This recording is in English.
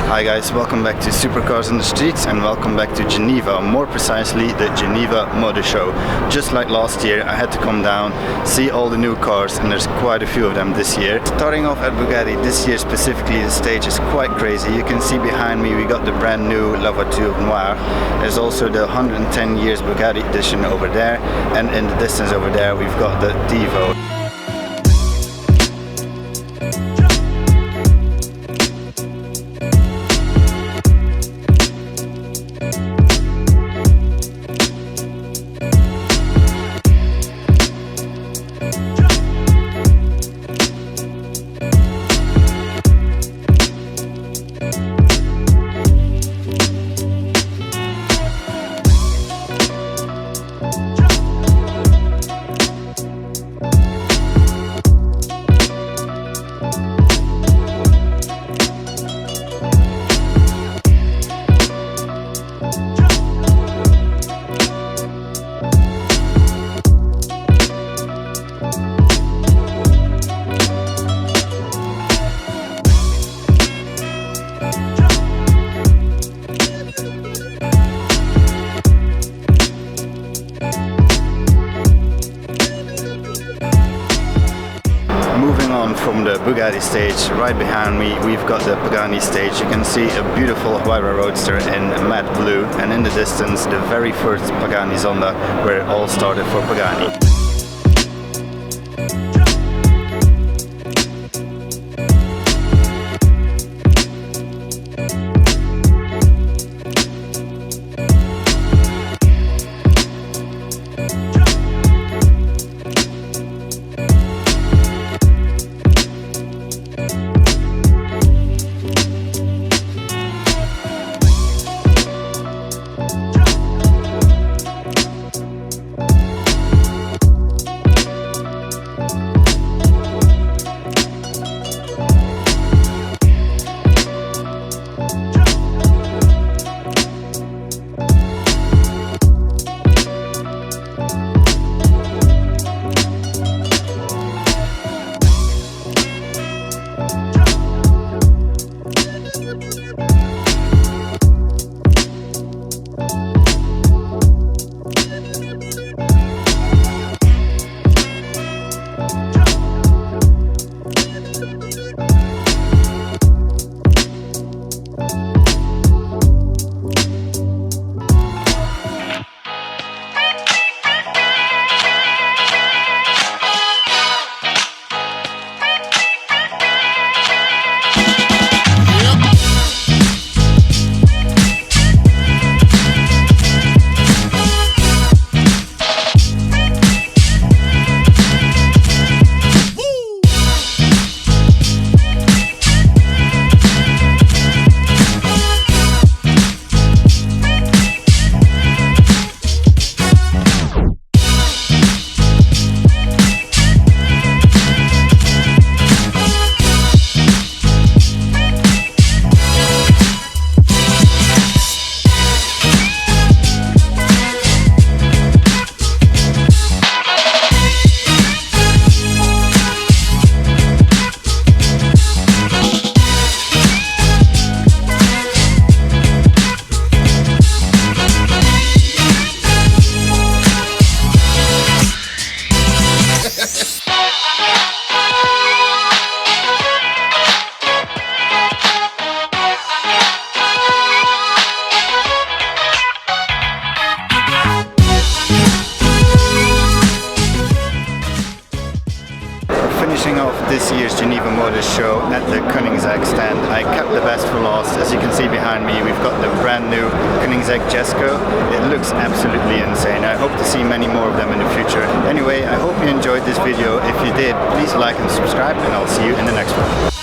Hi guys, welcome back to Supercars on the Streets and welcome back to Geneva, more precisely the Geneva Motor Show. Just like last year, I had to come down, see all the new cars, and there's quite a few of them this year. Starting off at Bugatti, this year specifically the stage is quite crazy. You can see behind me we got the brand new La Voiture Noire. There's also the 110 years Bugatti edition over there, and in the distance over there we've got the Divo. Moving on from the Bugatti stage, right behind me we've got the Pagani stage. You can see a beautiful Huayra Roadster in matte blue, and in the distance the very first Pagani Zonda, where it all started for Pagani. Finishing off this year's Geneva Motor Show at the Koenigsegg stand, I kept the best for last. As you can see behind me, we've got the brand new Koenigsegg Jesko. It looks absolutely insane. I hope to see many more of them in the future. Anyway, I hope you enjoyed this video. If you did, please like and subscribe, and I'll see you in the next one.